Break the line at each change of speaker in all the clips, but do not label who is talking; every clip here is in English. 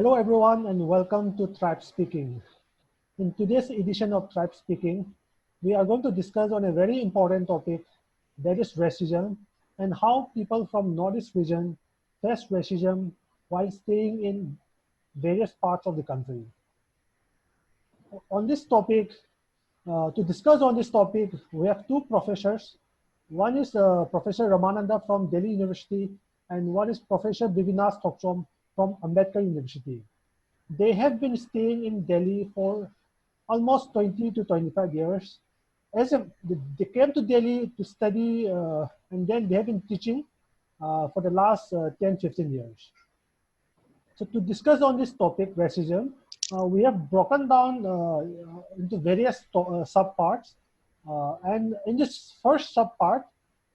Hello everyone and welcome to Tribe Speaking. In today's edition of Tribe Speaking, we are going to discuss on a very important topic, that is racism, and how people from Northeast region face racism while staying in various parts of the country. On this topic, to discuss on this topic, we have two professors. One is Professor Ramananda from Delhi University, and one is Professor Bibinaz Thokchom from Ambedkar University. They have been staying in Delhi for almost 20 to 25 years. They came to Delhi to study, and then they have been teaching for the last 10, 15 years. So to discuss on this topic, racism, we have broken down into various subparts. And in this first subpart,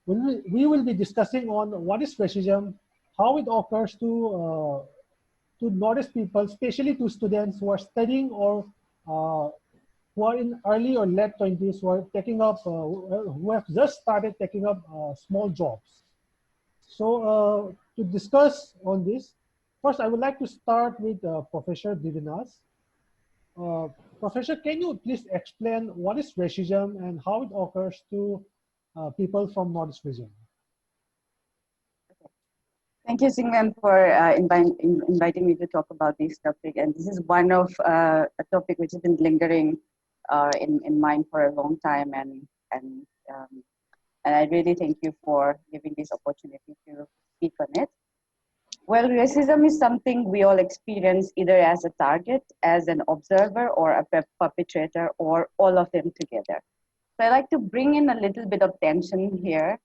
we will be discussing on what is racism, how it occurs to Northeast people, especially to students who are studying or who are in early or late 20s, who are taking up, who have just started taking up small jobs. So to discuss on this, first I would like to start with Professor Bibinaz. Professor, can you please explain what is racism and how it occurs to people from Northeast region?
Thank you, Singman, for inviting me to talk about this topic. And this is one of a topic which has been lingering in mind for a long time. And I really thank you for giving this opportunity to speak on it. Well, racism is something we all experience either as a target, as an observer, or a perpetrator, or all of them together. So I like to bring in a little bit of tension here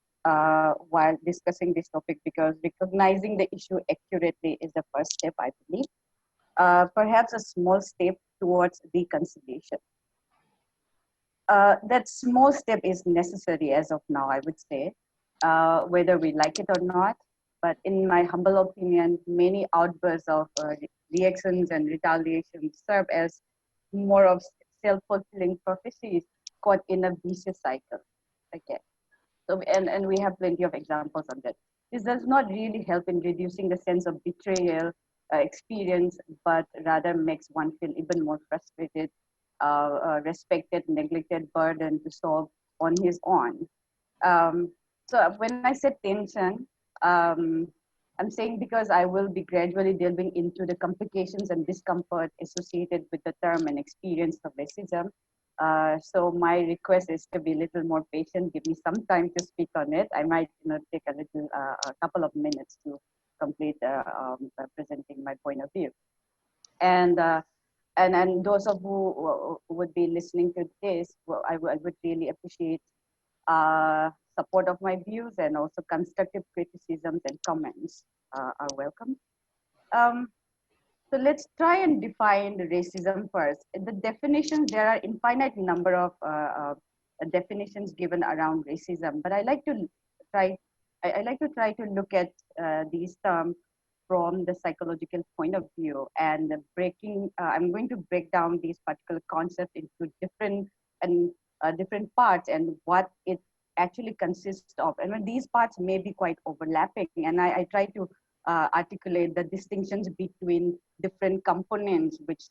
while discussing this topic, because recognizing the issue accurately is the first step, I believe. Perhaps a small step towards reconciliation. That small step is necessary as of now, I would say, whether we like it or not. But in my humble opinion, many outbursts of reactions and retaliations serve as more of self-fulfilling prophecies caught in a vicious cycle. Okay. So, and we have plenty of examples on that. This does not really help in reducing the sense of betrayal experience, but rather makes one feel even more frustrated, respected, neglected, burden to solve on his own. So when I said tension, I'm saying because I will be gradually delving into the complications and discomfort associated with the term and experience of racism. So my request is to be a little more patient. Give me some time to speak on it. I might, take a couple of minutes to complete presenting my point of view. And those of who would be listening to this, well, I would really appreciate support of my views, and also constructive criticisms and comments are welcome. So let's try and define racism first. The definitions, there are infinite number of definitions given around racism, but I like to try to look at these terms from the psychological point of view, and I'm going to break down these particular concepts into different parts and what it actually consists of. And when these parts may be quite overlapping, and I try to articulate the distinctions between different components which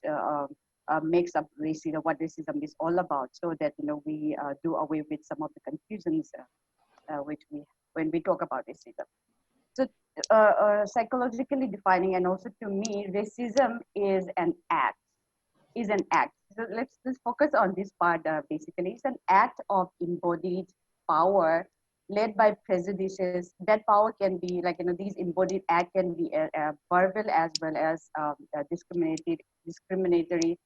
makes up racism, what racism is all about, so that we do away with some of the confusions when we talk about racism. So psychologically defining, and also to me, racism is an act. So let's focus on this part. Basically, it's an act of embodied power led by prejudices. That power can be these embodied act can be verbal as well as discriminatory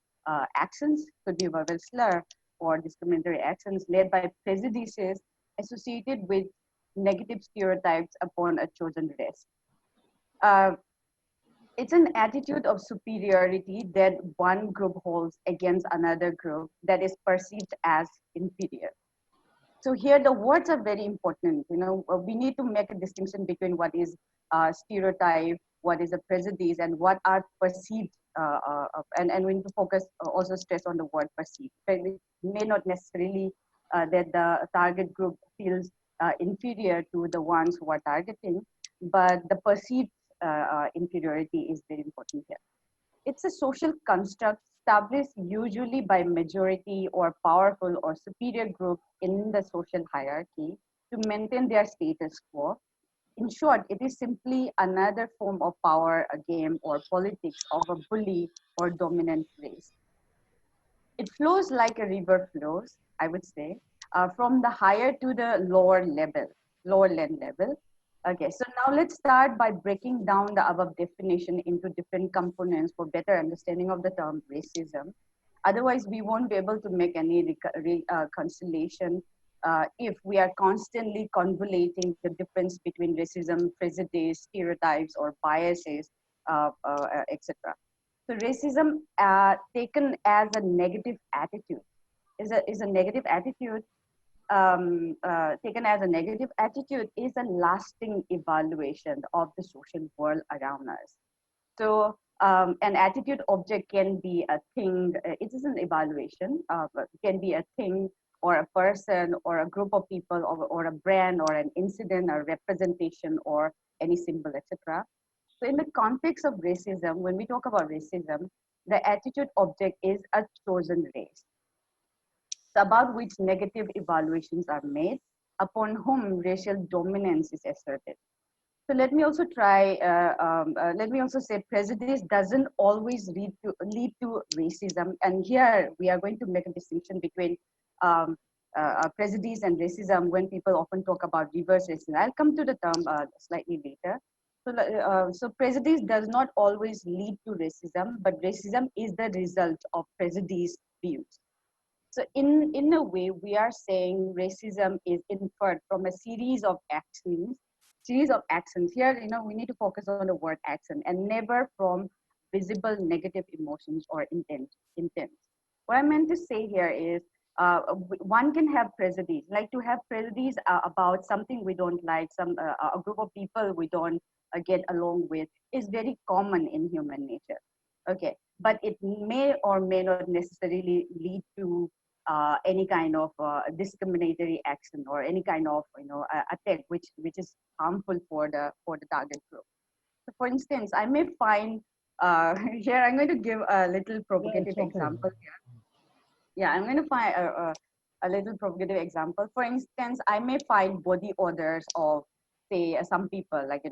actions, could be verbal slur or discriminatory actions led by prejudices associated with negative stereotypes upon a chosen race. It's an attitude of superiority that one group holds against another group that is perceived as inferior. So here the words are very important. We need to make a distinction between what is stereotype, what is a prejudice, and what are perceived. And we need to focus, also stress on the word perceived. It may not necessarily that the target group feels inferior to the ones who are targeting, but the perceived inferiority is very important here. It's a social construct established usually by majority or powerful or superior group in the social hierarchy to maintain their status quo. In short, it is simply another form of power, a game, or politics of a bully or dominant race. It flows like a river flows, I would say, from the higher to the lower level, lower land level. Okay, so now let's start by breaking down the above definition into different components for better understanding of the term racism. Otherwise, we won't be able to make any reconciliation if we are constantly convoluting the difference between racism, prejudice, stereotypes, or biases, etc. So racism, taken as a negative attitude, is a negative attitude. Taken as a negative attitude is a lasting evaluation of the social world around us. So an attitude object can be a thing. It is an evaluation. But can be a thing or a person or a group of people or a brand or an incident or representation or any symbol, etc. So in the context of racism, when we talk about racism, the attitude object is a chosen race, about which negative evaluations are made, upon whom racial dominance is asserted. So let me also say prejudice doesn't always lead to racism. And here we are going to make a distinction between um, prejudice and racism when people often talk about reverse racism. I'll come to the term slightly later. So prejudice does not always lead to racism, but racism is the result of prejudice views. So in a way, we are saying racism is inferred from a series of actions. Here, we need to focus on the word action and never from visible negative emotions or intent. What I meant to say here is one can have prejudice, like to have prejudice about something we don't like, a group of people we don't get along with is very common in human nature. Okay, but it may or may not necessarily lead to any kind of discriminatory action or any kind of attack which is harmful for the target group. So for instance, I may find here I'm going to give a little
Yeah,
provocative
it's okay.
example here. Yeah, I'm going to find a little provocative example. For instance, I may find body odors of, say, some people, like,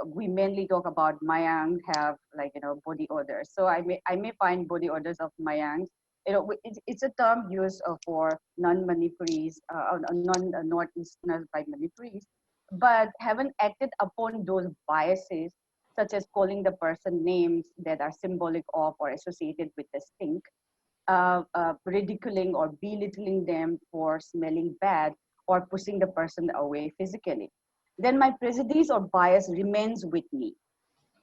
we mainly talk about Mayang have, like, body odors. So I may find body odors of Mayangs. It's a term used for non-Manipuris, non-Northeasterners by Manipuris, but haven't acted upon those biases, such as calling the person names that are symbolic of or associated with the stink, ridiculing or belittling them for smelling bad or pushing the person away physically, then my prejudice or bias remains with me,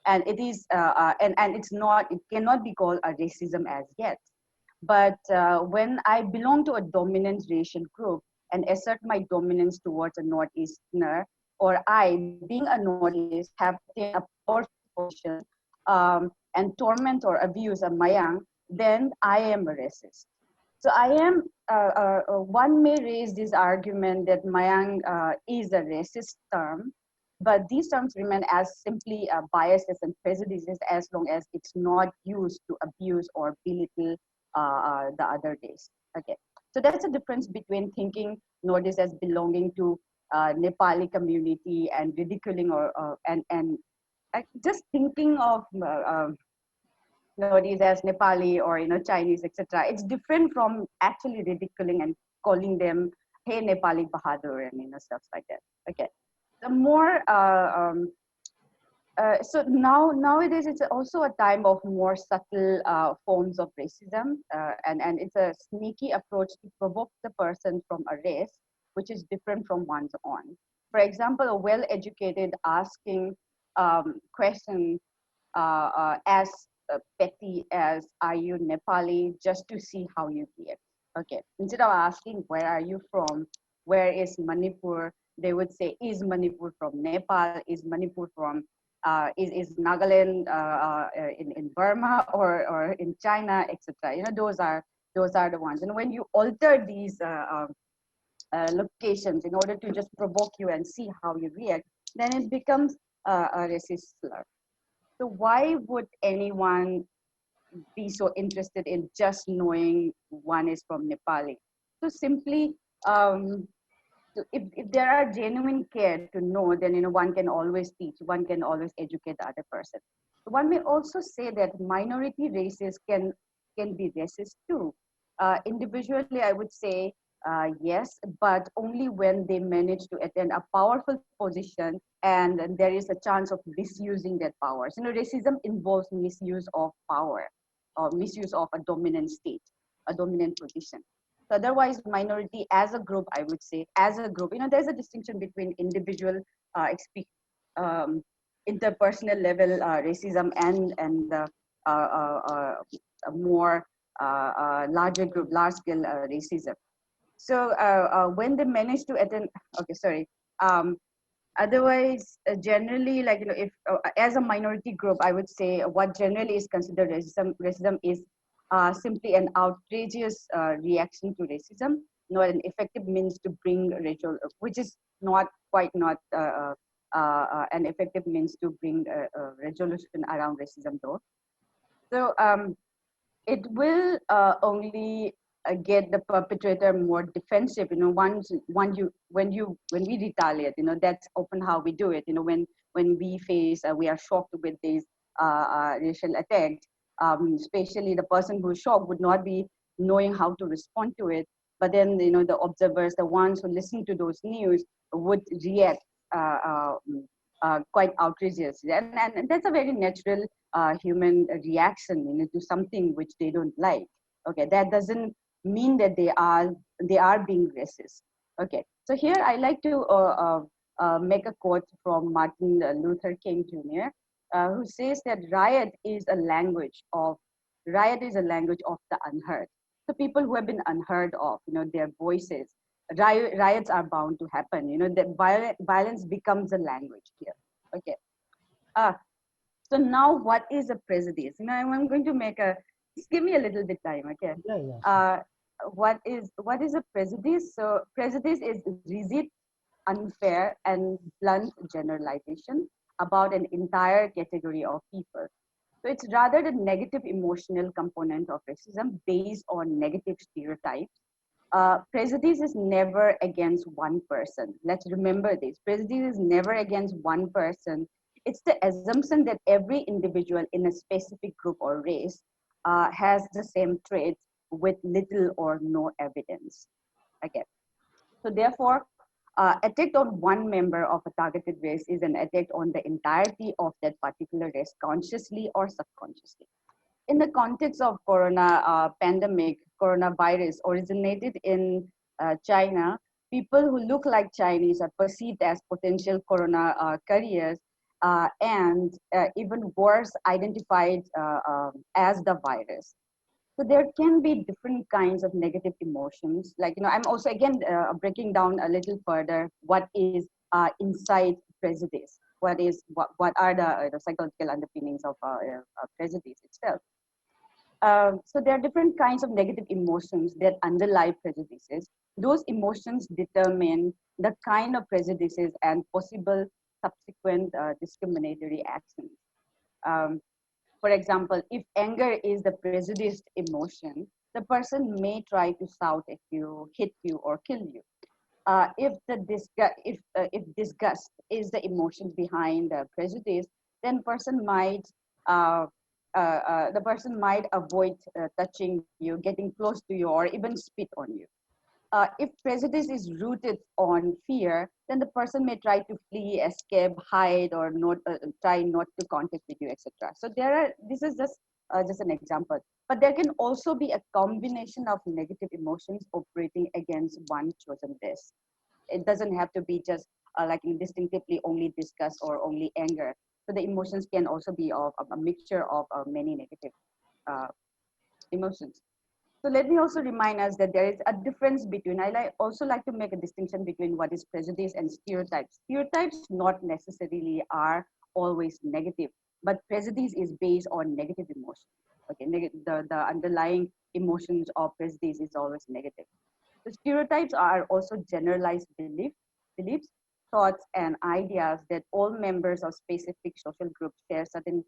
and it cannot be called a racism as yet. But when I belong to a dominant racial group and assert my dominance towards a Northeasterner, or I, being a Northeast, have attained a powerful position and torment or abuse a Mayang, then I am a racist. So one may raise this argument that Mayang is a racist term, but these terms remain as simply biases and prejudices as long as it's not used to abuse or belittle the other race. Okay, so that's the difference between thinking Nordis as belonging to Nepali community and ridiculing and just thinking of Nordis as Nepali or Chinese, etc. It's different from actually ridiculing and calling them "Hey Nepali Bahadur" and stuff like that. Okay, the more so nowadays it's also a time of more subtle forms of racism, and it's a sneaky approach to provoke the person from a race which is different from one's own. For example, a well-educated asking question as petty as "Are you Nepali?" just to see how you react. Okay, instead of asking "Where are you from?" "Where is Manipur?" they would say, "Is Manipur from Nepal? Is Manipur from is Nagaland in Burma or in China, etc." Those are the ones. And when you alter these locations in order to just provoke you and see how you react, then it becomes a racist slur. So why would anyone be so interested in just knowing one is from Nepali? So simply, um, if there are genuine care to know, then one can always teach, one can always educate the other person. One may also say that minority races can be racist too. Individually, I would say yes, but only when they manage to attain a powerful position and there is a chance of misusing that powers. Racism involves misuse of power or misuse of a dominant state, a dominant position. So otherwise, minority as a group, I would say, as a group, there's a distinction between individual um, interpersonal level racism and the a more larger group, large scale racism. So when they manage to attend, okay, sorry. Otherwise, generally, like if as a minority group, I would say what generally is considered racism is simply an outrageous reaction to racism, not an effective means to bring racial, which is not quite not an effective means to bring a resolution around racism, though. So it will only get the perpetrator more defensive. Once when we retaliate, that's often how we do it. When we face, we are shocked with these racial attacks. Especially the person who's shocked would not be knowing how to respond to it. But then the observers, the ones who listen to those news, would react quite outrageous, and that's a very natural human reaction to something which they don't like. Okay, that doesn't mean that they are being racist. Okay, so here I like to make a quote from Martin Luther King Jr., who says that riot is a language of the unheard. So people who have been unheard of, their voices, riots are bound to happen. That violence becomes a language here. Okay. uh, so now what is a prejudice? I'm going to make a, just give me a little bit time, okay?
Yeah, yeah, sure.
Uh, what is a prejudice? So prejudice is rigid, unfair, and blunt generalization about an entire category of people. So it's rather the negative emotional component of racism based on negative stereotypes. Prejudice is never against one person. Let's remember this. Prejudice is never against one person. It's the assumption that every individual in a specific group or race has the same traits with little or no evidence. Okay. So therefore, attack on one member of a targeted race is an attack on the entirety of that particular race, consciously or subconsciously. In the context of corona pandemic, coronavirus originated in China, people who look like Chinese are perceived as potential corona carriers, and even worse, identified as the virus. So there can be different kinds of negative emotions. Like, I'm also again breaking down a little further what is inside prejudice. What are the psychological underpinnings of prejudice itself? So there are different kinds of negative emotions that underlie prejudices. Those emotions determine the kind of prejudices and possible subsequent discriminatory actions. Um, for example, if anger is the prejudiced emotion, the person may try to shout at you, hit you, or kill you. If disgust is the emotion behind the prejudice, then uh, the person might avoid touching you, getting close to you, or even spit on you. If prejudice is rooted on fear, then the person may try to flee, escape, hide, or not try not to contact with you, etc. So this is just an example. But there can also be a combination of negative emotions operating against one chosen race. It doesn't have to be just like distinctively only disgust or only anger. So the emotions can also be of a mixture of many negative uh, emotions. So let me also remind us that there is a difference between, also like to make a distinction between what is prejudice and stereotypes. Stereotypes not necessarily are always negative, but prejudice is based on negative emotion. Okay, the underlying emotions of prejudice is always negative. The stereotypes are also generalized beliefs, thoughts, and ideas that all members of specific social groups share certain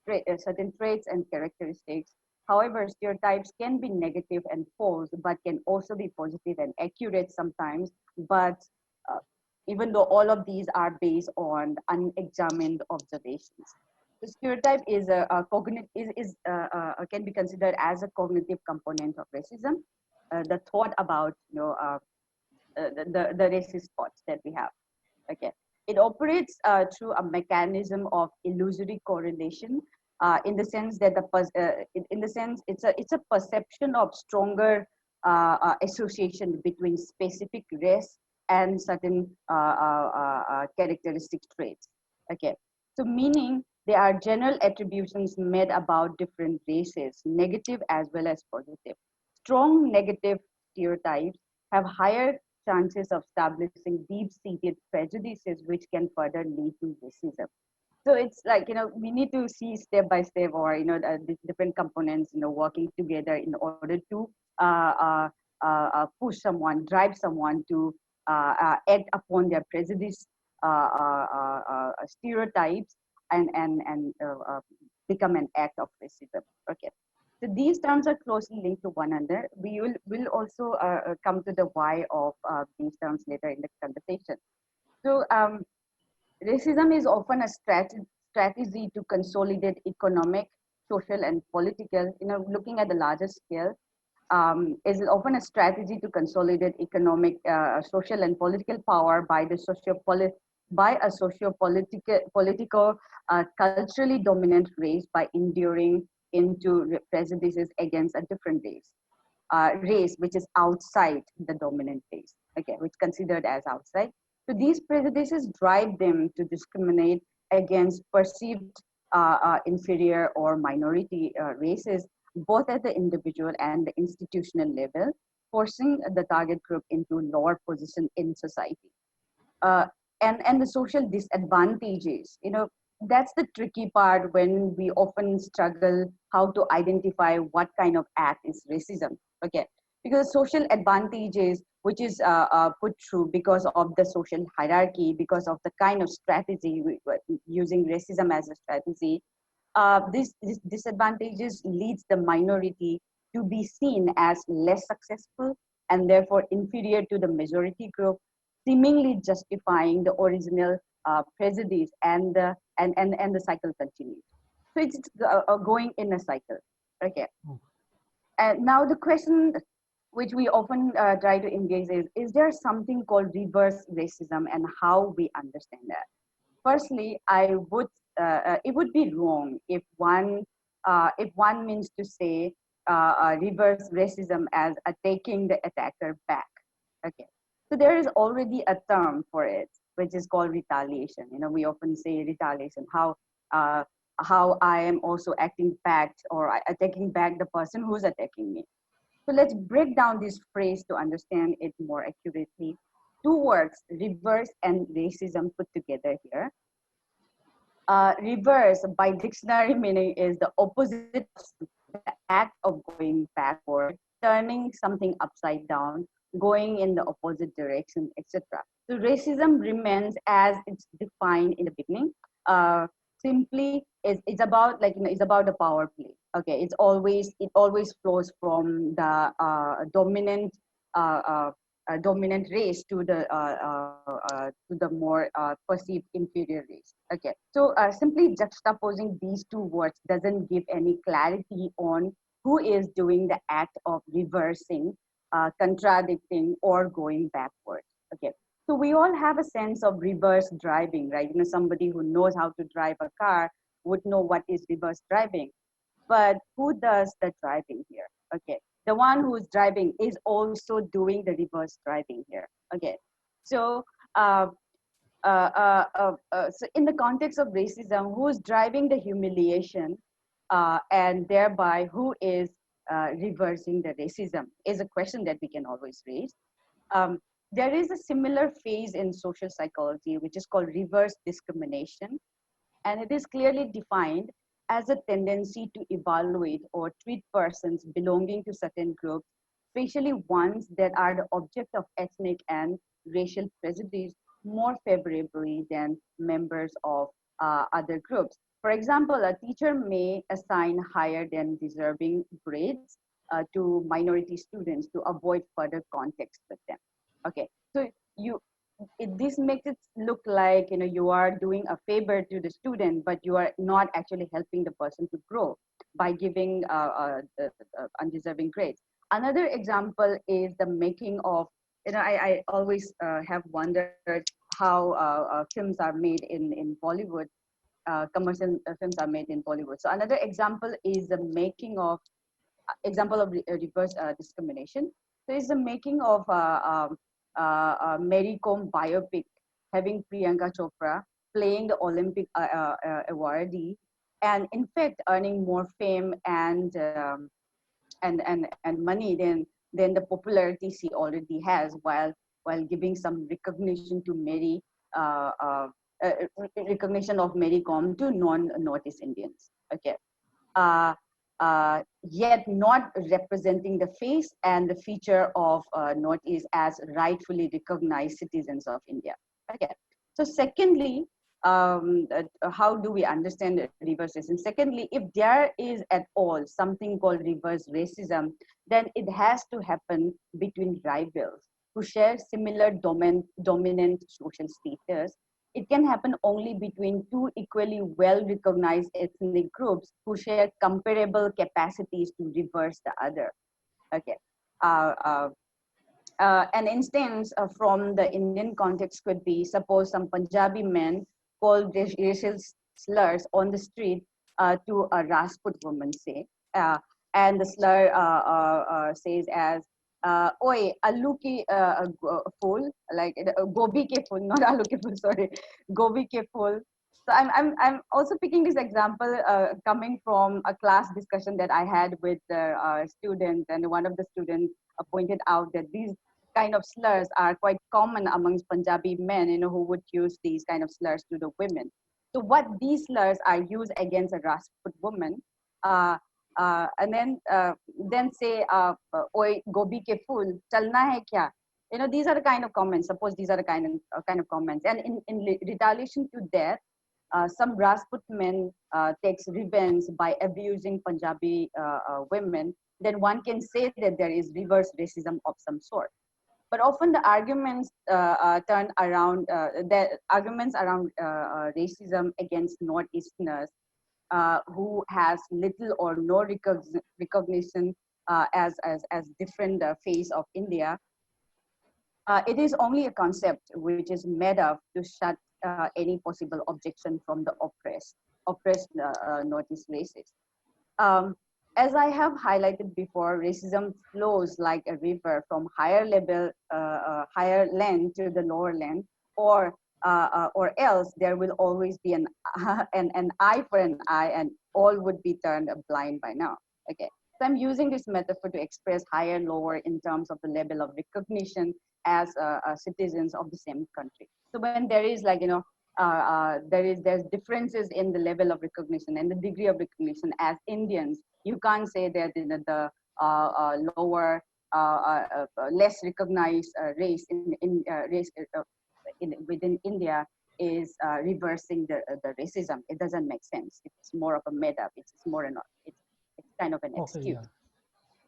certain traits and characteristics. However, stereotypes can be negative and false, but can also be positive and accurate sometimes. But uh, even though all of these are based on unexamined observations, the stereotype is a cognitive can be considered as a cognitive component of racism. The thought about the racist thoughts that we have. Okay, it operates through a mechanism of illusory correlation, in the sense that in the sense it's a perception of stronger association between specific race and certain characteristic traits. Okay, so meaning there are general attributions made about different races, negative as well as positive. Strong negative stereotypes have higher chances of establishing deep-seated prejudices which can further lead to racism. So it's like, we need to see step by step, or the different components working together in order to uh, uh, push someone, drive someone to act upon their prejudice, stereotypes, and become an act of racism. Okay, so these terms are closely linked to one another. We will also come to the why of these terms later in the conversation. So racism is often a strategy to consolidate economic, social, and political. Looking at the larger scale, is often a strategy to consolidate economic, social, and political power by a socio-political, culturally dominant race by enduring into prejudices against a different race which is outside the dominant race, okay, which considered as outside. So these prejudices drive them to discriminate against perceived inferior or minority races, both at the individual and the institutional level, forcing the target group into lower position in society. uh, and the social disadvantages, that's the tricky part when we often struggle how to identify what kind of act is racism. Okay, because social advantages which is put through because of the social hierarchy, because of the kind of strategy using racism as a strategy, this disadvantages leads the minority to be seen as less successful and therefore inferior to the majority group, seemingly justifying the original prejudice, and the cycle continues. So it's going in a cycle. Okay. And now the question which we often try to engage is there something called reverse racism and how we understand that? Firstly, it would be wrong if one means to say reverse racism as taking the attacker back. Okay, so there is already a term for it, which is called retaliation. We often say retaliation. Uh, how I am also acting back, or attacking back the person who's attacking me. So let's break down this phrase to understand it more accurately. Two words, reverse and racism, put together here. Reverse by dictionary meaning is the opposite of the act of going backward, turning something upside down, going in the opposite direction, etc. So racism remains as it's defined in the beginning. Simply it's about, it's about the power play. Okay, it always flows from the uh, uh, dominant race to the more perceived inferior race. Okay, so simply juxtaposing these two words doesn't give any clarity on who is doing the act of reversing, contradicting, or going backwards. Okay, so we all have a sense of reverse driving, right? Somebody who knows how to drive a car would know what is reverse driving. But who does the driving here? Okay, the one who's driving is also doing the reverse driving here. Okay, so uh, so in the context of racism, who's driving the humiliation, and thereby who is reversing the racism, is a question that we can always raise. um, there is a similar phase in social psychology which is called reverse discrimination, and it is clearly defined as a tendency to evaluate or treat persons belonging to certain groups, especially ones that are the object of ethnic and racial prejudice, more favorably than members of other groups. For example, a teacher may assign higher than deserving grades to minority students to avoid further context with them. Okay, so you this makes it look like you are doing a favor to the student, but you are not actually helping the person to grow by giving undeserving grades. Another example is the making of, I always have wondered how films are made in Bollywood. Commercial films are made in Bollywood. So another example is the making of reverse discrimination. So it's the making of Mary Kom biopic, having Priyanka Chopra playing the Olympic awardee, and in fact earning more fame and money than the popularity she already has, while giving some recognition to uh, uh, recognition of Mary Kom to non-Northeast Indians. Okay. uh, Yet not representing the face and the feature of Northeast as rightfully recognized citizens of India. Okay. So secondly, how do we understand reverse racism? Secondly, if there is at all something called reverse racism, then it has to happen between rivals who share similar dominant social status. It can happen only between two equally well-recognized ethnic groups who share comparable capacities to reverse the other. Okay. Uh, uh, an instance from the Indian context could be, suppose some Punjabi men called racial slurs on the street to a Rajput woman, say, uh, and the slur says as, "Oi, aloo ki fool," like gobi ke fool, not aloo ke fool, sorry, gobi ke fool. So I'm also picking this example coming from a class discussion that I had with the students, and one of the students pointed out that these kind of slurs are quite common amongst Punjabi men, who would use these kind of slurs to the women. So what these slurs are used against a Rajput woman, uh, and then say, "Oi, gobi ke fool, chalna hai kya?" These are the kind of comments. Suppose these are the kind of comments, and in retaliation to that, some Rajput men takes revenge by abusing Punjabi women. Then one can say that there is reverse racism of some sort. But often the arguments turn around the arguments around racism against Northeasterners who has little or no recognition as different face of India. It is only a concept which is made up to shut any possible objection from the oppressed Northeast races. Um, as I have highlighted before, racism flows like a river from higher land to the lower land, or else there will always be an eye for an eye, and all would be turned blind by now. Okay, so I'm using this metaphor to express higher, lower in terms of the level of recognition as citizens of the same country. So when there is there's differences in the level of recognition and the degree of recognition as Indians. You can't say that the lower, less recognized race within India is reversing the racism. It doesn't make sense. It's more of a made up. It's more an it's kind of an
Okay,
excuse.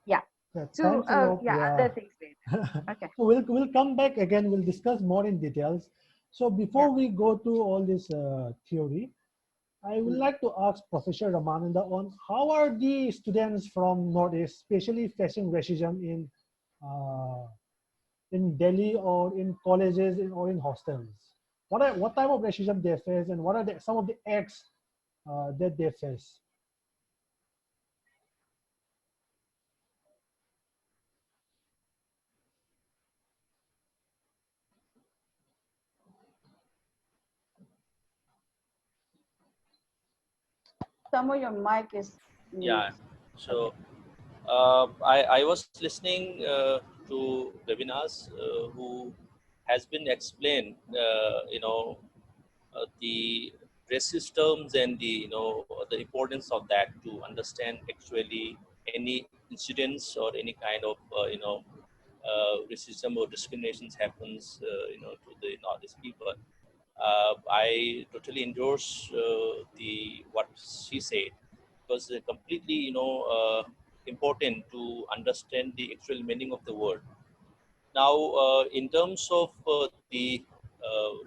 yeah.
Yeah.
Yeah,
So
thanks a lot.
yeah,
Yeah.
other things later. Okay.
So we'll come back again. We'll discuss more in details. So
Yeah.
before we go to all this theory, I would
Mm.
like to ask Professor Ramananda on how are the students from Northeast, especially facing racism uh, in Delhi or in colleges or in hostels? What type of racism they face, and what are some of the acts that they face?
Samo, your mic is mute.
Yeah.
Okay.
So I was listening to Bibinaz, who has been explained, the racist terms and the importance of that to understand actually any incidents or any kind of racism or discriminations happens to the Northeast people. I totally endorse the what she said, because completely important to understand the actual meaning of the word. Now, in terms of the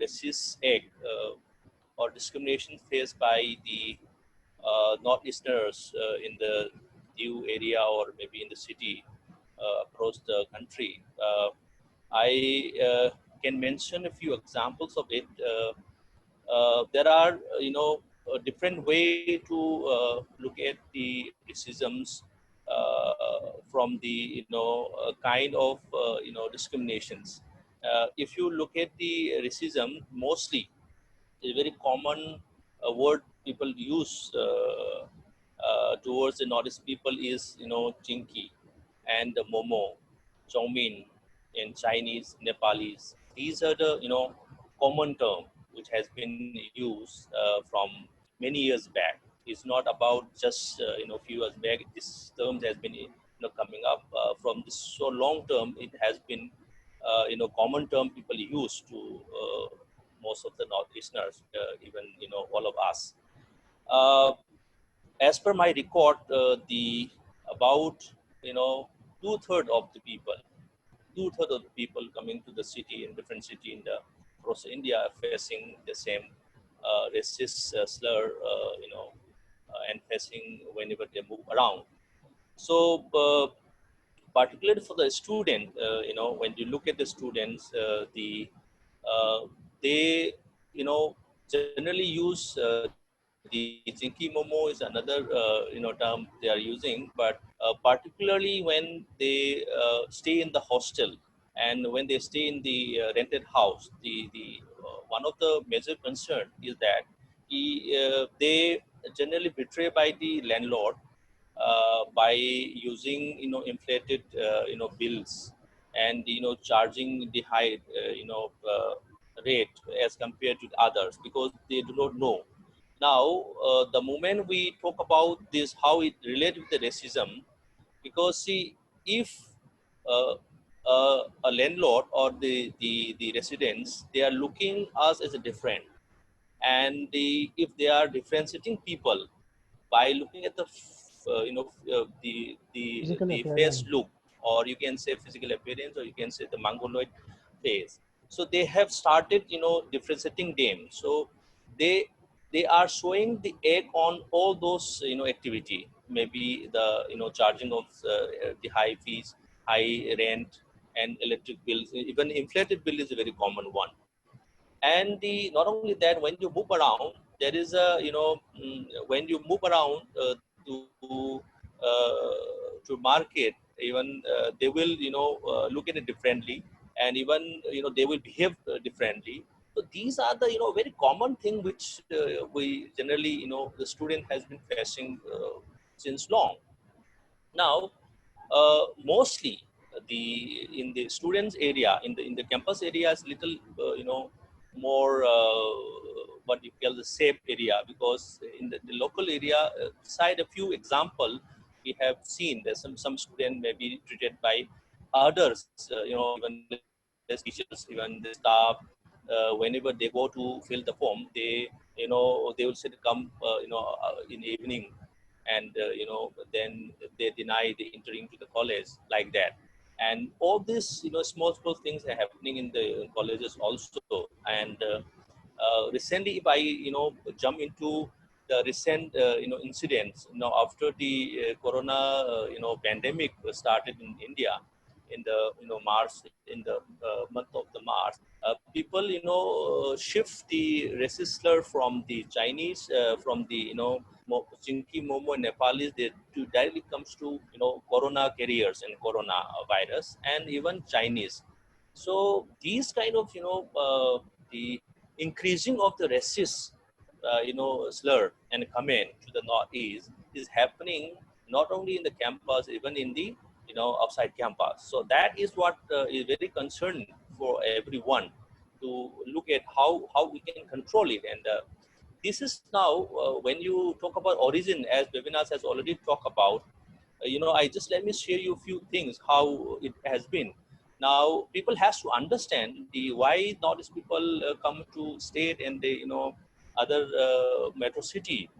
racist act or discrimination faced by the northeasterners in the new area or maybe in the city across the country, I can mention a few examples of it. There are different way to look at the racisms from the kind of discriminations. If you look at the racism, mostly a very common word people use towards the Northeast people is chinky and the momo, chowmin in Chinese, Nepalese. These are the common term which has been used from many years back. It's not about just few years back. This term has been coming up from this so long term. It has been common term people use to most of the northeasterners, even all of us. Uh, as per my record, the about two-thirds of the people, two-thirds of the people coming to the city in different city in the across India are facing the same racist slur, and facing whenever they move around. So, particularly for the student, when you look at the students, uh, they generally use the jinky momo is another term they are using, but particularly when they stay in the hostel and when they stay in the rented house, the one of the major concern is that they generally betray by the landlord by using inflated bills and charging the high rate as compared to others, because they do not know. Now, the moment we talk about this, how it relates with the racism, because see, if uh, a landlord or the residents, they are looking us as a different, and if they are differentiating people by looking at the
Physical
the face
appearance.
look, or you can say physical appearance, or you can say the mongoloid face. So they have started differentiating them. So they they are showing the egg on all those activity, maybe the charging of the high fees, high rent, and electric bills. Even inflated bill is a very common one. And the not only that, when you move around, there is a when you move around to market, even they will look at it differently, and even they will behave differently. So these are the very common thing which we generally the student has been facing since long. Now, mostly the in the students area, in the campus area is little more what you call the safe area, because in the local area, beside a few example, we have seen there's some student may be treated by others, even the teachers, even the staff. Whenever they go to fill the form, they will say to come in the evening, and then they deny the entering to the college, like that. And all these small things are happening in the colleges also. And recently, if I jump into the recent incidents, after the corona pandemic started in India in the March, in the month of the March, people shift the racist slur from the Chinese, from the Chinky Momo Nepalese, they to directly comes to corona carriers and corona virus, and even Chinese. So these kind of the increasing of the racist slur and comment to the northeast is happening not only in the campus, even in the outside campus. So that is what is very concerning for everyone to look at how we can control it. And this is now when you talk about origin, as Bibinaz has already talked about. I just let me share you a few things how it has been. Now people has to understand the why Northeast people come to state and they, other metro city.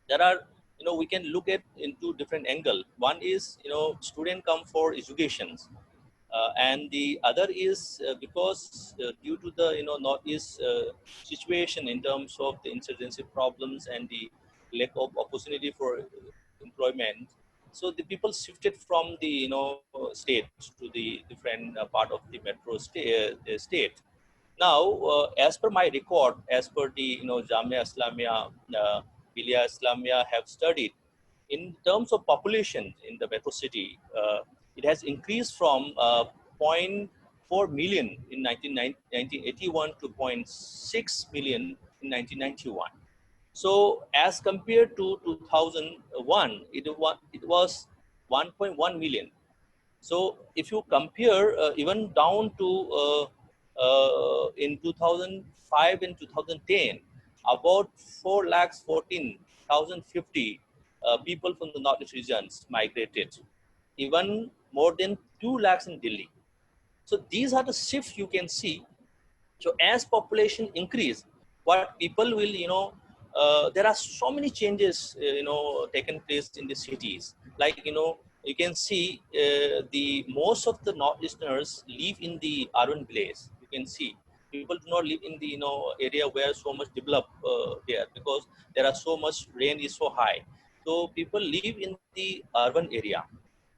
There are, we can look at into different angle. One is, student come for educations, and the other is because due to the northeast situation in terms of the insurgency problems and the lack of opportunity for employment, so the people shifted from the state to the different part of the metro state. Now, as per my record, as per the Jamia Islamia, Bilia Islamia have studied, in terms of population in the metro city, it has increased from zero point 0.4 million in 1981 to zero point 0.6 million in 1991. So as compared to 2001, it was 1.1 million. So if you compare even down to in 2005 and 2010, about 4 lakhs 14,050 people from the northeast regions migrated, even more than 2 lakhs in Delhi. So these are the shifts you can see. So as population increase, what people will, there are so many changes, taken place in the cities. Like, you can see the most of the northeasterners live in the urban village. You can see people do not live in the, area where so much developed there, because there are so much rain is so high. So people live in the urban area.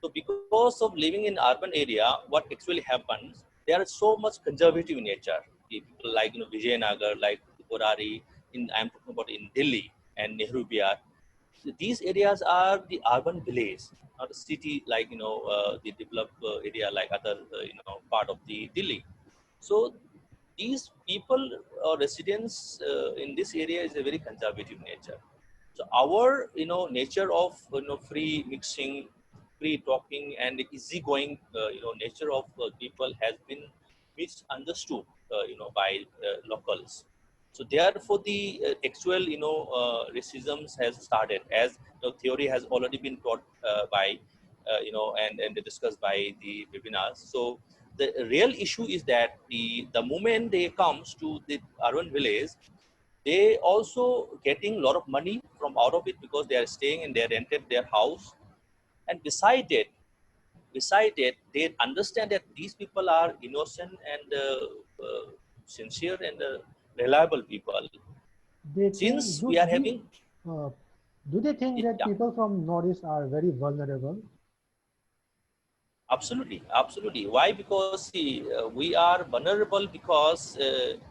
So because of living in urban area, what actually happens, there is so much conservative nature. People like Vijayanagar, like Borari, I'm talking about in Delhi and Nehru Bihar. So these areas are the urban village, not a city like the developed area like other part of the Delhi. So these people or residents in this area is a very conservative nature. So our nature of free mixing, free talking, and easygoing nature of people has been misunderstood by locals. So therefore the actual racism has started, as theory has already been taught by and discussed by the Bibinaz. So the real issue is that the moment they comes to the urban village, they also getting a lot of money from out of it, because they are staying and they rented their house. And beside it, they understand that these people are innocent and sincere and reliable people.
They
Since
think,
we are having,
uh, do they think that
yeah,
people from Northeast are very vulnerable?
absolutely, absolutely. Why? Because see, we are vulnerable because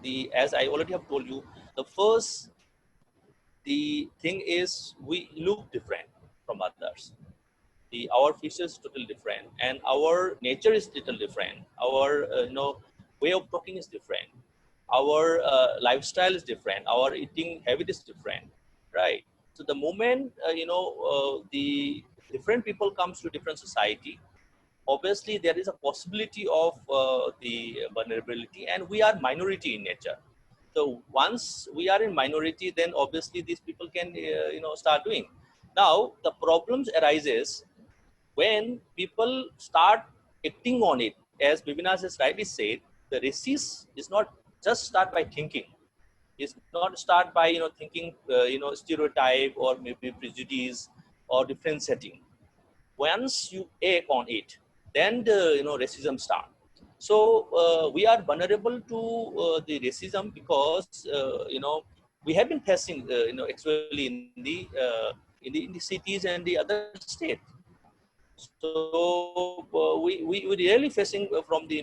the as I already have told you, the first, the thing is we look different from others. Our features totally different, and our nature is little different. Our way of talking is different. Our lifestyle is different. Our eating habit is different, right? So the moment the different people comes to different society, obviously there is a possibility of the vulnerability, and we are minority in nature. So once we are in minority, then obviously these people can start doing. Now the problems arises when people start acting on it. As Bibinaz has rightly said, the resist is not just start by thinking. It's not start by thinking stereotype or maybe prejudice or different setting. Once you act on it, then the racism start. So we are vulnerable to the racism because we have been facing actually in the cities and the other state. So we really facing from the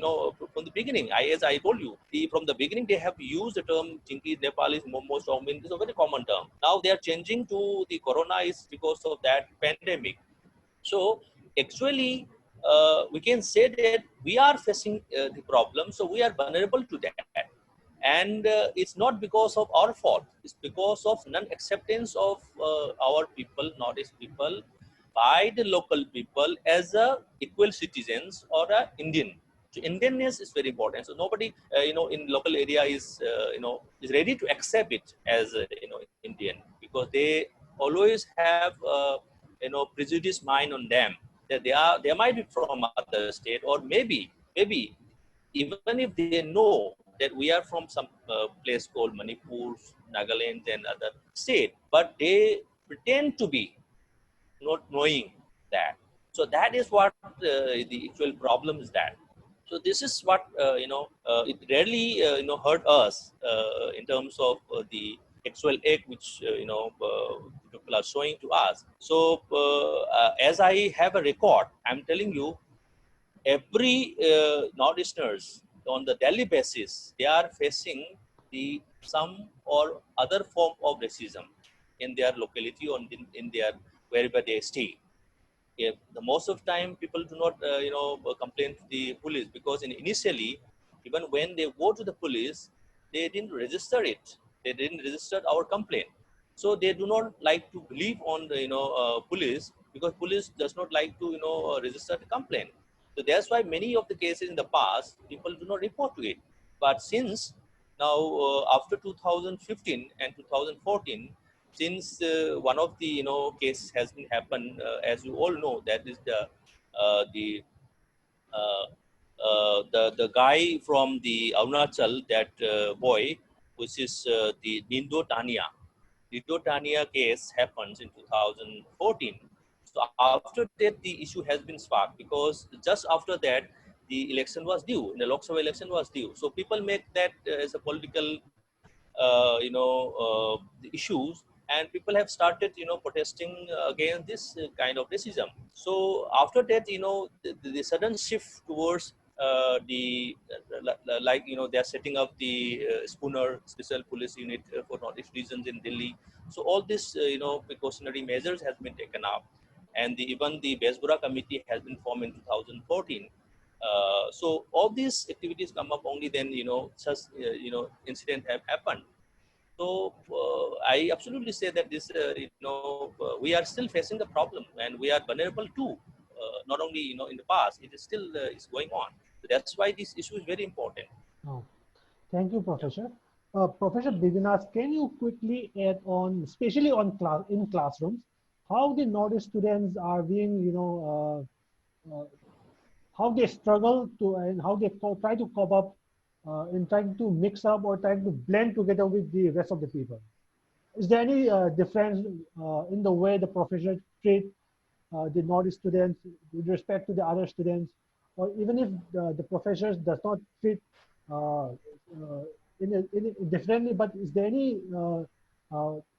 from the beginning. As I told you, from the beginning they have used the term Chinkies, Nepalis, Momos, Chowmin. It's a very common term. Now they are changing to the Corona is because of that pandemic. So actually, we can say that we are facing the problem. So we are vulnerable to that, and it's not because of our fault. It's because of non-acceptance of our people, Northeast people, by the local people as a equal citizens or a Indian. So Indianness is very important. So nobody, in local area is ready to accept it as Indian, because they always have prejudice mind on them, that they might be from other state, or maybe even if they know that we are from some place called Manipur, Nagaland, and other state, but they pretend to be not knowing that. So that is what the actual problem is that. So this is what it rarely hurt us in terms of the actual act which people are showing to us. So as I have a record, I'm telling you, every northeasterners on the daily basis, they are facing the some or other form of racism in their locality or in their wherever they stay. If the most of time people do not complain to the police, because initially, even when they go to the police, they didn't register it, they didn't register our complaint. So they do not like to believe on the police, because police does not like to register the complaint. So that's why many of the cases in the past people do not report to it. But since now, after 2015 and 2014, since one of the case has been happened, as you all know, that is the uh, the guy from the Arunachal, that boy, which is the Nindo Tania case happens in 2014. So after that, the issue has been sparked, because just after that, the election was due. The Lok Sabha election was due. So people make that as a political, the issues, and people have started, protesting against this kind of racism. So after that, the sudden shift towards like they're setting up the Spooner Special Police Unit for Northeast regions in Delhi. So all this precautionary measures has been taken up, and even the Besbura committee has been formed in 2014. So all these activities come up only then such incident have happened. So I absolutely say that this we are still facing the problem, and we are vulnerable too. Not only in the past, it is still is going on. So that's why this issue is very important.
Oh, thank you,
Yeah.
Professor. Professor Bibinaz, can you quickly add on, especially on in classrooms, how the Nordic students are being, how they struggle to and how they try to cope up in trying to mix up or trying to blend together with the rest of the people? Is there any difference in the way the professors treat the Nordic students with respect to the other students, or even if the professors does not treat differently, but is there any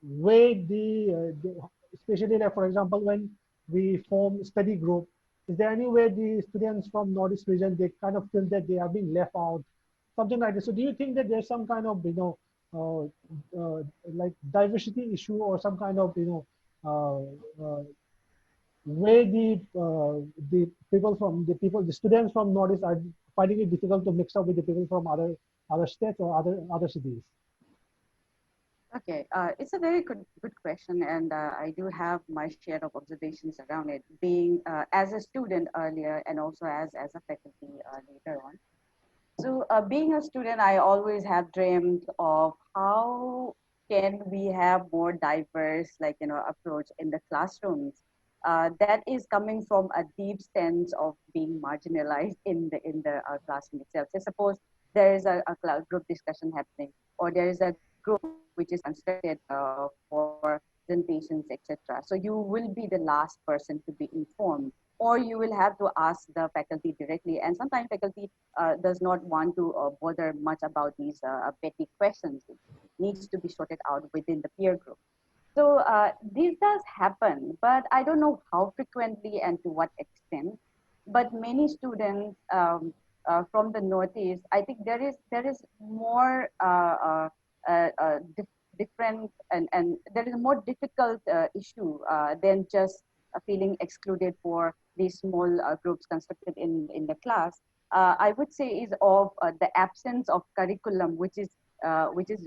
way especially like for example when we form study group, is there any way the students from Northeast region they kind of feel that they are being left out, something like this? So do you think that there's some kind of like diversity issue or some kind of way the students from Northeast are finding it difficult to mix up with the people from other states or other cities?
Okay, it's a very good question, and I do have my share of observations around it, being as a student earlier and also as a faculty later on. So being a student, I always have dreamed of how can we have more diverse, like, approach in the classrooms. That is coming from a deep sense of being marginalized in the classroom itself. So suppose there is a group discussion happening, or there is a group which is constructed for presentations, etc. So you will be the last person to be informed, or you will have to ask the faculty directly. And sometimes faculty does not want to bother much about these petty questions. It needs to be sorted out within the peer group. So this does happen, but I don't know how frequently and to what extent. But many students from the Northeast, I think there is more different, and there is a more difficult issue than just feeling excluded for these small groups constructed in the class. I would say is of the absence of curriculum, which is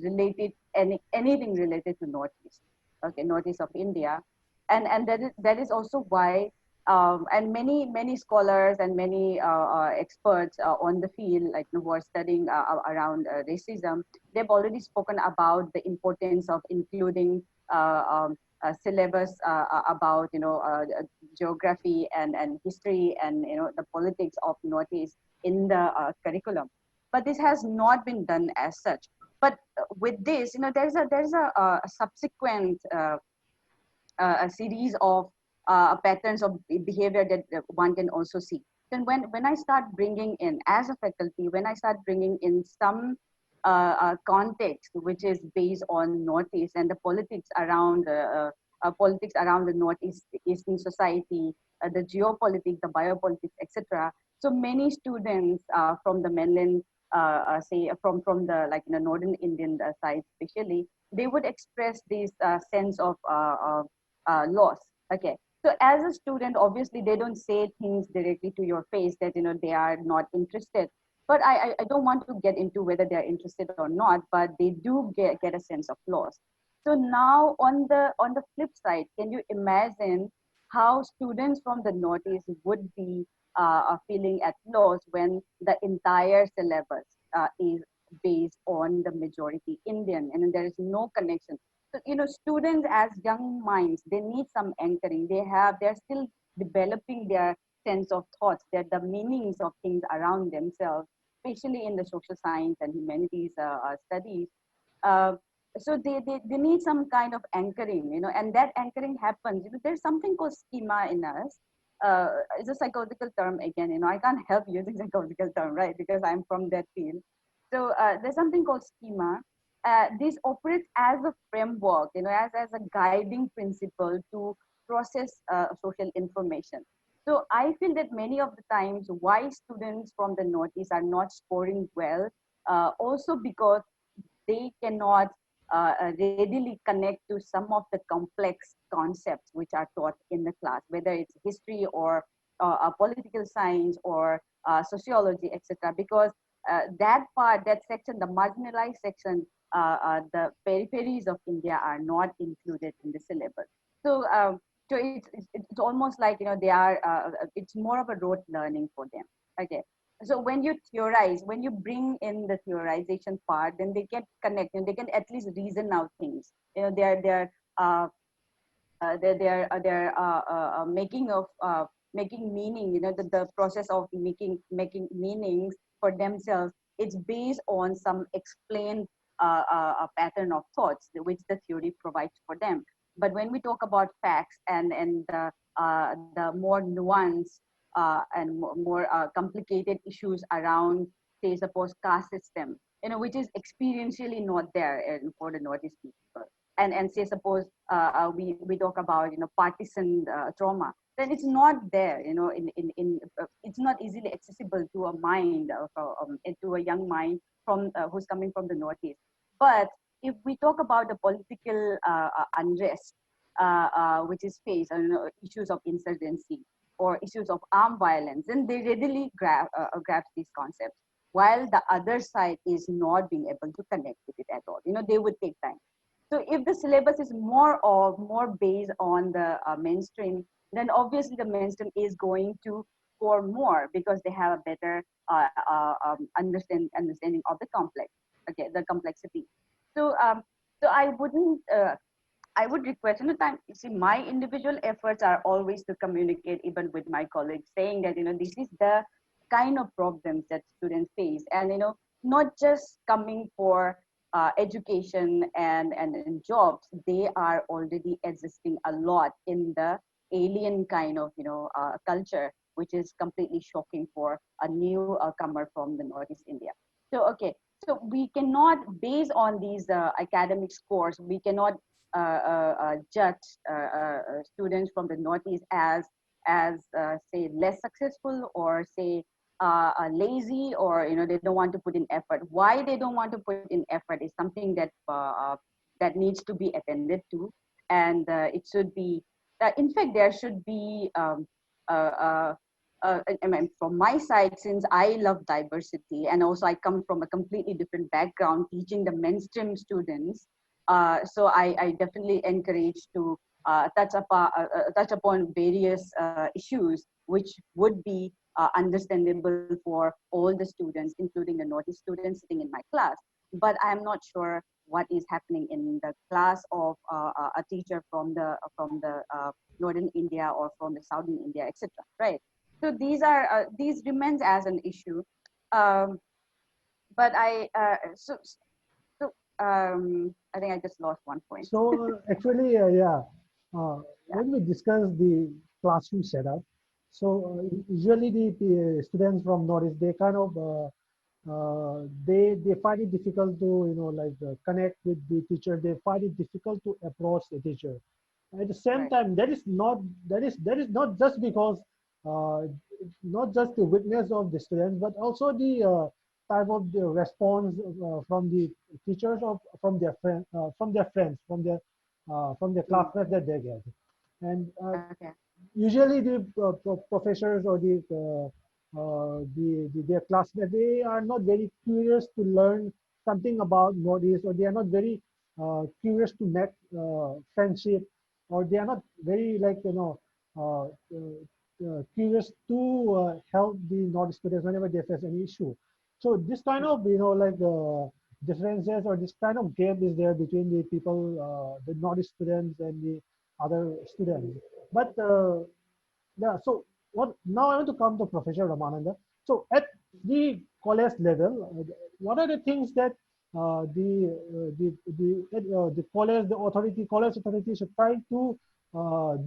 related anything related to Northeast, okay, Northeast of India, and that is also why and many scholars and many experts on the field, like who are studying around racism, they've already spoken about the importance of including syllabus about geography and history and the politics of Northeast in the curriculum. But this has not been done as such. But with this, there's a subsequent a series of patterns of behavior that one can also see. Then when I start bringing in, as a faculty, when I start bringing in some context which is based on Northeast and the politics around the Northeastern society, the geopolitics, the biopolitics, etc. So many students from the mainland, say from the northern Indian side, especially, they would express this sense of loss. Okay, so as a student, obviously they don't say things directly to your face that they are not interested. But I don't want to get into whether they are interested or not, but they do get a sense of loss. So now on the flip side, can you imagine how students from the Northeast would be feeling at loss when the entire syllabus is based on the majority Indian, and there is no connection. So students as young minds, they need some anchoring. They're still developing their sense of thoughts, the meanings of things around themselves, especially in the social science and humanities studies. Uh, so they need some kind of anchoring, and that anchoring happens. There's something called schema in us. It's a psychological term again. I can't help using psychological term, right? Because I'm from that field. So there's something called schema. This operates as a framework, as a guiding principle to process social information. So I feel that many of the times why students from the Northeast are not scoring well, also because they cannot readily connect to some of the complex concepts which are taught in the class, whether it's history or political science or sociology, etc. Because that part, that section, the marginalized section, the peripheries of India are not included in the syllabus. So it's almost like they are. It's more of a rote learning for them. Okay. So when you theorize, when you bring in the theorization part, then they can connect and they can at least reason out things. Uh, they're making of making meaning. The process of making meanings for themselves. It's based on some explained pattern of thoughts which the theory provides for them. But when we talk about facts and the more nuanced and more complicated issues around, say, suppose caste system, which is experientially not there for the Northeast people. And say suppose we talk about partisan trauma, then it's not there, it's not easily accessible to a mind to a young mind from who's coming from the Northeast. But if we talk about the political unrest which is faced, issues of insurgency or issues of armed violence, then they readily grasp these concepts, while the other side is not being able to connect with it at all. They would take time. So if the syllabus is more based on the mainstream, then obviously the mainstream is going to score more because they have a better understanding of the complexity. So so I would request, time. You see, my individual efforts are always to communicate, even with my colleagues, saying that this is the kind of problems that students face, and not just coming for education and jobs. They are already existing a lot in the alien kind of culture, which is completely shocking for a new comer from the Northeast India. So okay, so we cannot, based on these academic scores, we cannot judge students from the Northeast as say less successful, or say lazy, or they don't want to put in effort. Why they don't want to put in effort is something that needs to be attended to, and it should be. In fact, there should be. Uh, uh, I mean, from my side, since I love diversity, and also I come from a completely different background, teaching the mainstream students. So I definitely encourage to touch upon various issues which would be understandable for all the students, including the Northeast students sitting in my class. But I'm not sure what is happening in the class of a teacher from the northern India or from the southern India, etc. Right? So these remains as an issue. Um, but I think I just lost one point.
So actually, yeah,
Yeah,
when we discuss the classroom setup, so usually the students from Northeast, they kind of they find it difficult to like connect with the teacher. They find it difficult to approach the teacher. At the same
right.
time, that is not just because uh, not just the witness of the students, but also the type of the response from the teachers of from their friends, from their
Mm,
classmates that they get. And
okay.
usually the professors or their classmates, they are not very curious to learn something about Northeast, or they are not very curious to make friendship, or they are not very like curious to help the Northeast students whenever they face any issue. So this kind
Mm,
of like differences, or this kind of gap is there between the people, the Northeast students and the other students. But yeah, so what now I want to come to Professor Ramananda. So at the college level, what are the things that the college authority should try to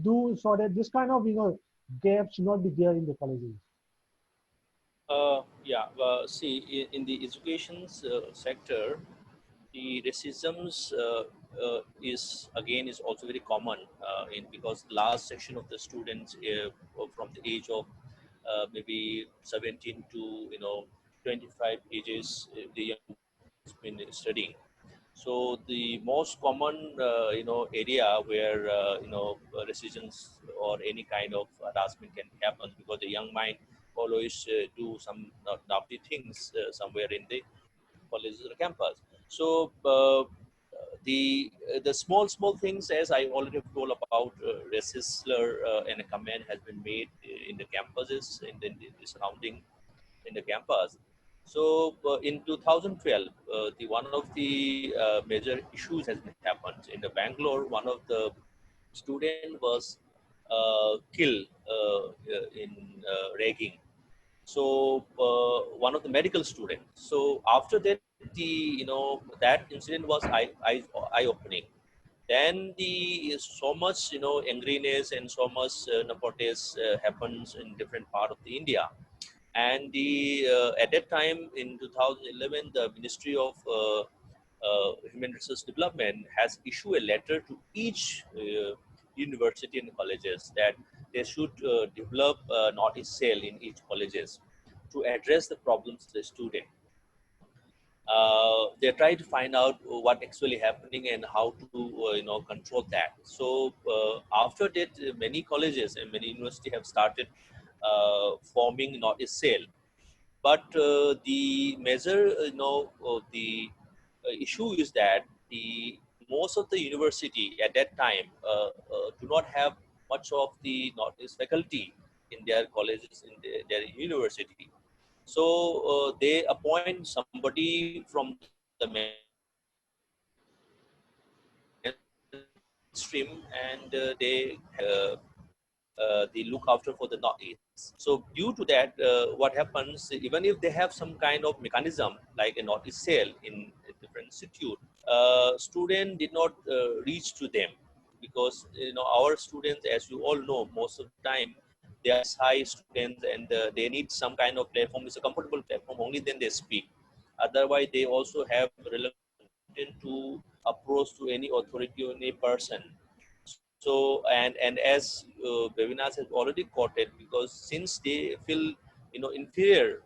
do so that this kind of gap should not be there in the colleges?
Yeah, see, in the education sector, the racisms is also very common in because the last section of the students from the age of maybe 17 to 25 ages, the young has been studying. So the most common area where racisms or any kind of harassment can happen, because the young mind always do some naughty things somewhere in the colleges or campus. So the small things, as I already told about racist slur and a comment has been made in the campuses, in the surrounding in the campus. So in 2012, the one of the major issues has been happened in the Bangalore. One of the student was killed in ragging. So one of the medical students. So after that, that incident was eye opening. Then the so much angriness and so much protest happens in different part of the India. And the at that time in 2011, the Ministry of Human Resource Development has issued a letter to each university and colleges that they should develop notice cell in each colleges to address the problems of the student. They try to find out what actually happening and how to control that. So after that, many colleges and many universities have started forming notice cell. But the major the issue is that the most of the university at that time do not have much of the notice faculty in their colleges, in their university. So they appoint somebody from the mainstream, and they they look after for the Northeast. So due to that, what happens, even if they have some kind of mechanism like a Northeast cell in a different institute, student did not reach to them, because our students, as you all know, most of the time they are shy students, and they need some kind of platform. It's a comfortable platform. Only then they speak. Otherwise, they also have reluctant to approach to any authority or any person. So and as Bibinaz has already quoted, because since they feel inferior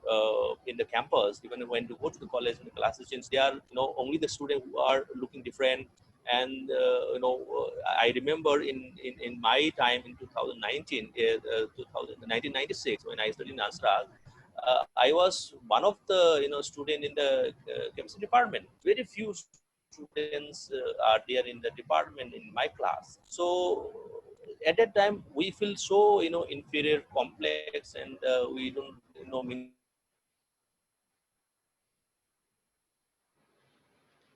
in the campus, even when they go to the college and the classes, since they are only the students who are looking different. And I remember in my time in 2019, 1996, when I studied in Nasrag, I was one of the student in the chemistry department. Very few students are there in the department in my class. So at that time we feel so inferior, complex, and we don't mingle with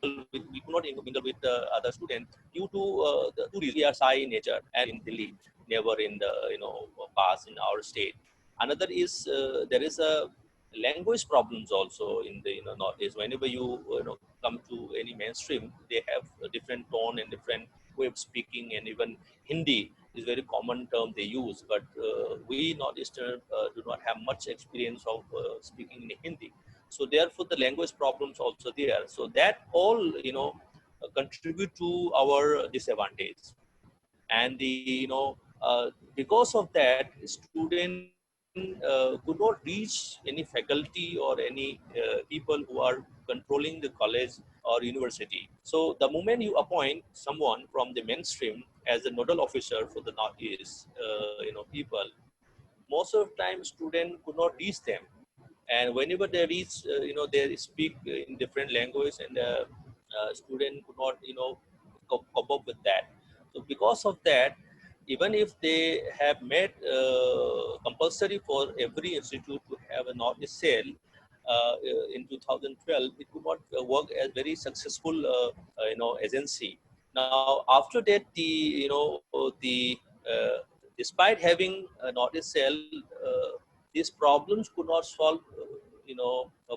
other students. We could not mingle with other students due to the two reasons. One is we are shy in nature, and in Delhi, never in the past in our state. Another is there is a language problems also in the Northeast. Whenever you come to any mainstream, they have a different tone and different way of speaking, and even Hindi is very common term they use. But we Northeastern do not have much experience of speaking in Hindi, so therefore the language problems also there. So that all contribute to our disadvantage, and because of that, student could not reach any faculty or any people who are controlling the college or university. So the moment you appoint someone from the mainstream as a nodal officer for the Northeast people, most of the time student could not reach them, and whenever they reach they speak in different language, and student could not cope up with that. So because of that, even if they have made compulsory for every institute to have a Northeast cell in 2012, it could not work as very successful agency. Now after that, despite having a Northeast cell, these problems could not solve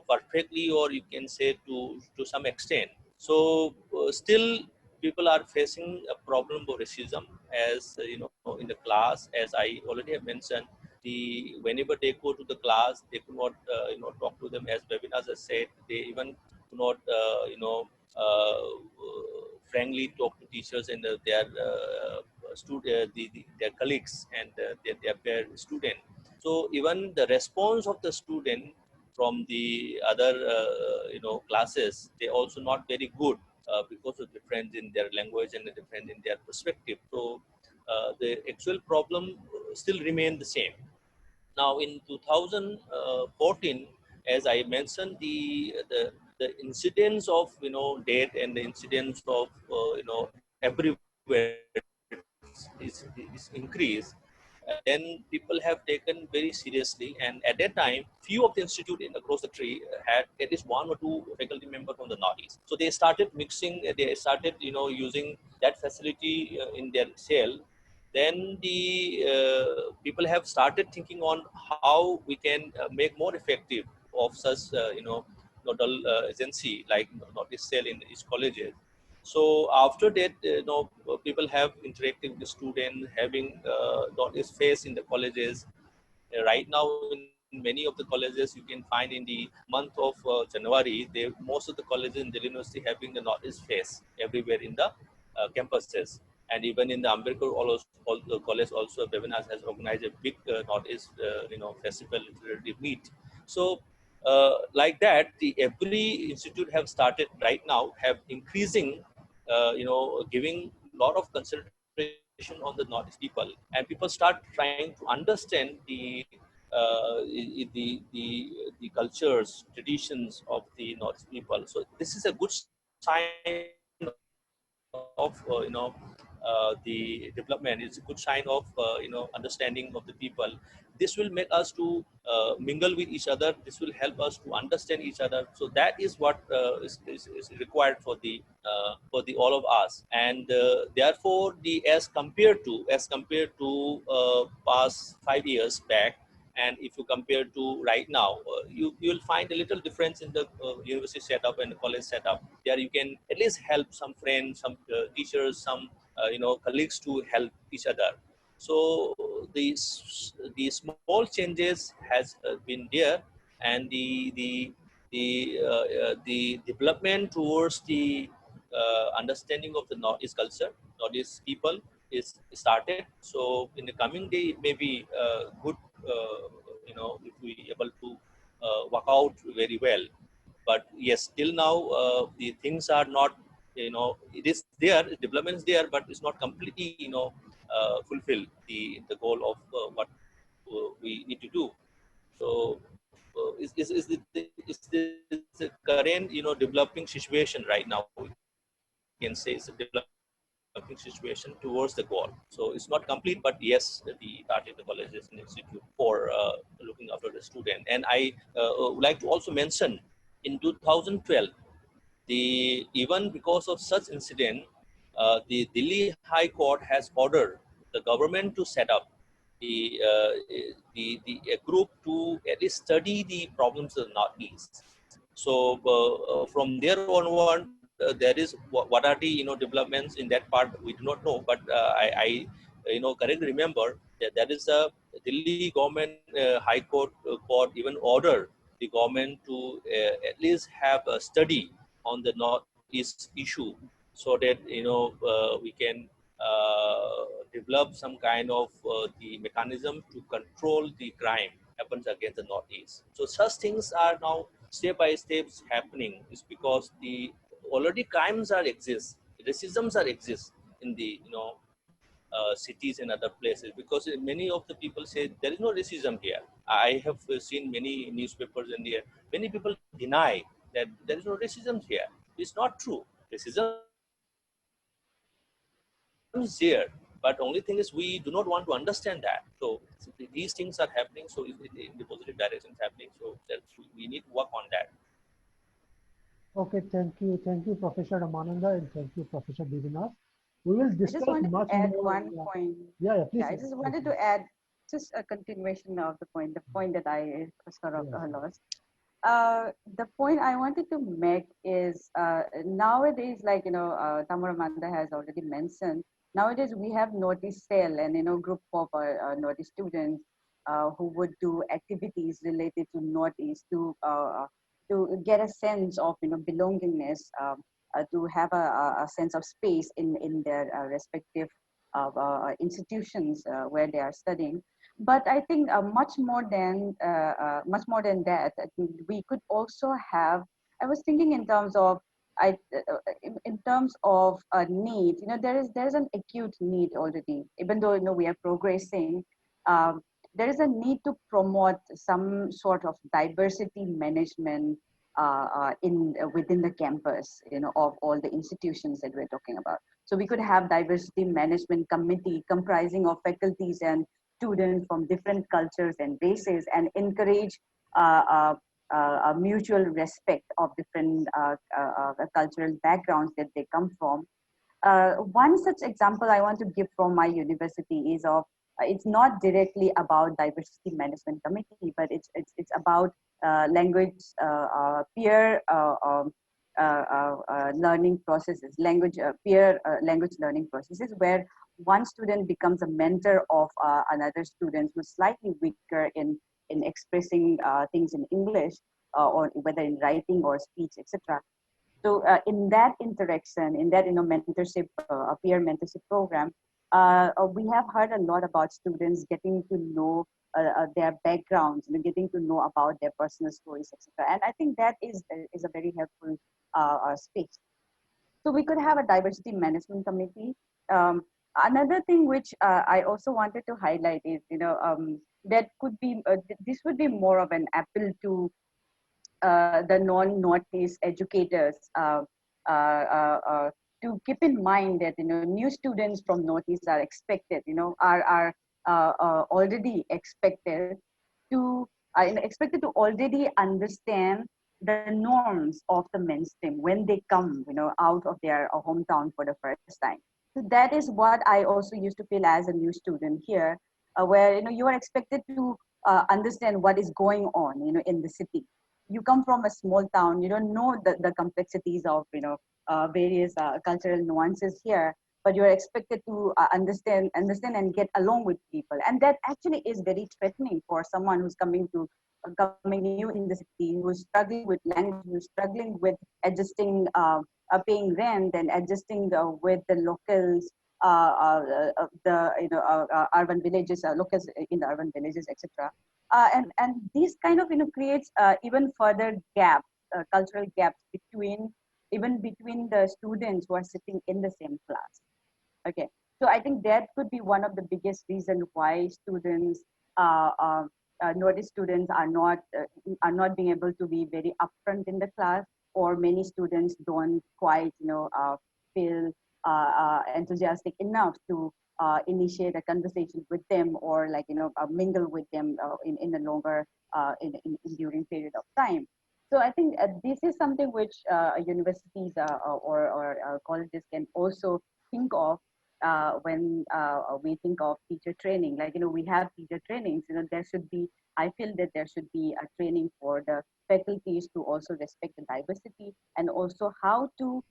perfectly, or you can say to some extent. So still people are facing a problem of racism, as in the class, as I already have mentioned. Whenever they go to the class, they could not talk to them, as Bibinaz has said. They even do not frankly talk to teachers and their their colleagues and their peer student. So even the response of the student from the other classes, they also not very good, because of difference in their language and the difference in their perspective. So the actual problem still remain the same. Now in 2014, as I mentioned, the incidence of death and the incidence of everywhere is increased. Then people have taken very seriously, and at that time few of the institute in across the country had at least one or two faculty member from the Northeast. So they started mixing, they started using that facility in their cell. Then the people have started thinking on how we can make more effective of such nodal agency like Northeast cell in each colleges. So after that, people have interacted with the student, having Northeast face in the colleges. Right now in many of the colleges, you can find in the month of January, most of the colleges in Delhi University having the Northeast face everywhere in the campuses. And even in the Ambedkar college also, Bibinaz has organized a big Northeast festival, literary meet. So like that, every institute have started right now, have increasing giving a lot of consideration on the Northeast people, and people start trying to understand the cultures, traditions of the Northeast people. So this is a good sign of the development. It's a good sign of understanding of the people. This will make us to mingle with each other. This will help us to understand each other. So that is what is required for the all of us. And therefore, as compared to past 5 years back, and if you compare to right now, you will find a little difference in the university setup and the college setup. There you can at least help some friends, some teachers, some colleagues to help each other. So the small changes has been there, and the development towards the understanding of the Northeast culture, Northeast people is started. So in the coming day, it may be good, if we able to work out very well. But yes, till now the things are not, it is there, development is there, but it's not completely, fulfill the goal of what we need to do. So is the current developing situation right now, we can say it's a developing situation towards the goal. So it's not complete, but yes, the started the colleges and institute for looking after the student. And I would like to also mention, in 2012, even because of such incident, the Delhi High Court has ordered the government to set up a group to at least study the problems of the Northeast. So from there onward, there is what are the developments in that part we do not know. But I correctly remember that there is a Delhi government High Court even order the government to at least have a study on the Northeast issue, so that we can develop some kind of the mechanism to control the crime happens against the Northeast. So such things are now step by steps happening. Is because the already crimes are exist, racisms are exist in the cities and other places, because many of the people say there is no racism here. I have seen many newspapers in there. Many people deny that there is no racism here. It's not true. Racism is there, but only thing is we do not want to understand that. So these things are happening. So in the positive directions happening. So we need to work on that.
Okay, thank you, Professor Ramananda, and thank you, Professor Bibinaz. We will
I just
discuss
wanted to
much
add
more.
one point.
Yeah,
Yeah,
please.
I just wanted to add just a continuation of the point that I sort of
Yes.
lost. The point I wanted to make is nowadays, like Tamaramanda has already mentioned. Nowadays, we have Northeast Cell and group of Northeast students who would do activities related to Northeast to get a sense of belongingness, to have a sense of space in their respective institutions where they are studying. But I think much more than that, I think we could also have. I was thinking in terms of in terms of a need. There is an acute need already, even though we are progressing. Um, there is a need to promote some sort of diversity management in within the campus, of all the institutions that we're talking about. So we could have diversity management committee comprising of faculties and students from different cultures and races, and encourage uh, uh, a mutual respect of different cultural backgrounds that they come from. One such example I want to give from my university is of it's not directly about diversity management committee, but it's about language peer learning processes, peer language learning processes, where one student becomes a mentor of another student who's slightly weaker in expressing things in English, or whether in writing or speech, etc. So in that interaction, in that mentorship, a peer mentorship program, we have heard a lot about students getting to know their backgrounds, getting to know about their personal stories, etc. And I think that is a very helpful space. So we could have a diversity management committee. Um, Another thing which I also wanted to highlight is, that could be this would be more of an appeal to the non-Northeast educators, to keep in mind that new students from Northeast are expected, are already expected to already understand the norms of the mainstream when they come, out of their hometown for the first time. So that is what I also used to feel as a new student here, where you are expected to understand what is going on, in the city. You come from a small town, you don't know the complexities of various cultural nuances here, but you're expected to understand and get along with people, and that actually is very threatening for someone who's coming new in the city, who's struggling with language, who's struggling with adjusting, paying rent and adjusting with the locals, the urban villages, locals in the urban villages, etc. And this kind of creates even further gaps, cultural gaps between the students who are sitting in the same class. Okay, so I think that could be one of the biggest reason why students, Nordic students, are not being able to be very upfront in the class, or many students don't quite feel enthusiastic enough to initiate a conversation with them, or like mingle with them in a longer in during period of time. So I think this is something which universities or colleges can also think of, when we think of teacher training, like, we have teacher trainings, there should be, I feel that there should be a training for the faculties to also respect the diversity, and also how to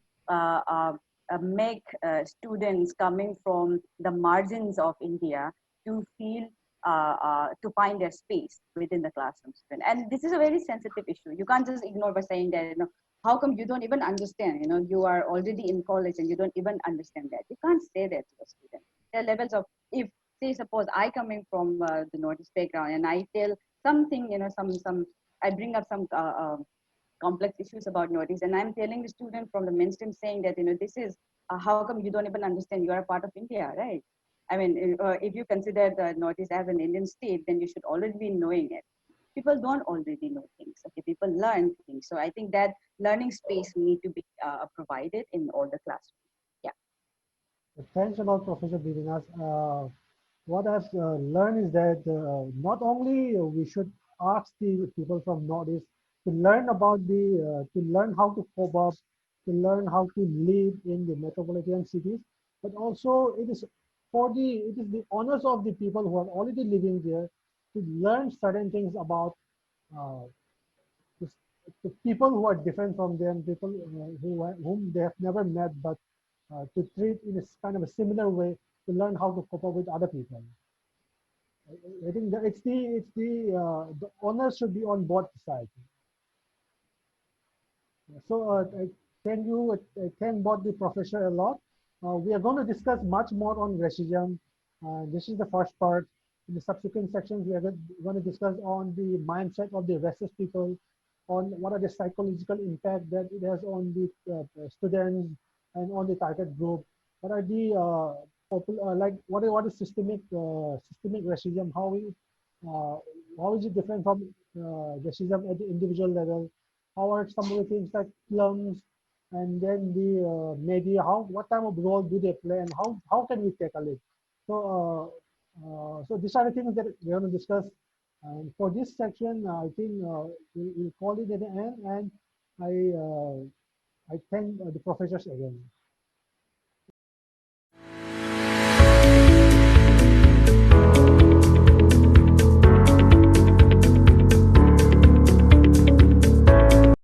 make students coming from the margins of India to feel to find their space within the classroom. And this is a very sensitive issue. You can't just ignore by saying that, how come you don't even understand? You are already in college and you don't even understand that. You can't say that to a student. There are levels of, if say suppose I coming from the Northeast background and I tell something, I bring up some complex issues about Northeast, and I'm telling the student from the mainstream saying that, this is, how come you don't even understand? You are a part of India, right? I mean, if you consider the Northeast as an Indian state, then you should already be knowing it. People don't already know things. Okay, people learn things. So I think that learning space need to be provided in all the classrooms. Yeah.
Thanks a lot, Professor Bibinaz. What I've learned is that not only we should ask the people from Northeast to learn about to learn how to cope up, to learn how to live in the metropolitan cities, but also it is the honors of the people who are already living there to learn certain things about uh, to, to people who are different from them, people whom they have never met, but to treat in a kind of a similar way to learn how to cope up with other people. I think that the honor should be on both sides. So I thank both the professor a lot. We are going to discuss much more on racism. This is the first part. In the subsequent sections, we are going to discuss on the mindset of the racist people, on what are the psychological impact that it has on the students and on the target group. What are the like what is systemic racism? How is it different from racism at the individual level? How are some of the things like slums and then the media, what type of role do they play, and how can we tackle it? So these are the things that we're going to discuss. And for this section, I think we'll call it at the end, and I thank the professors again.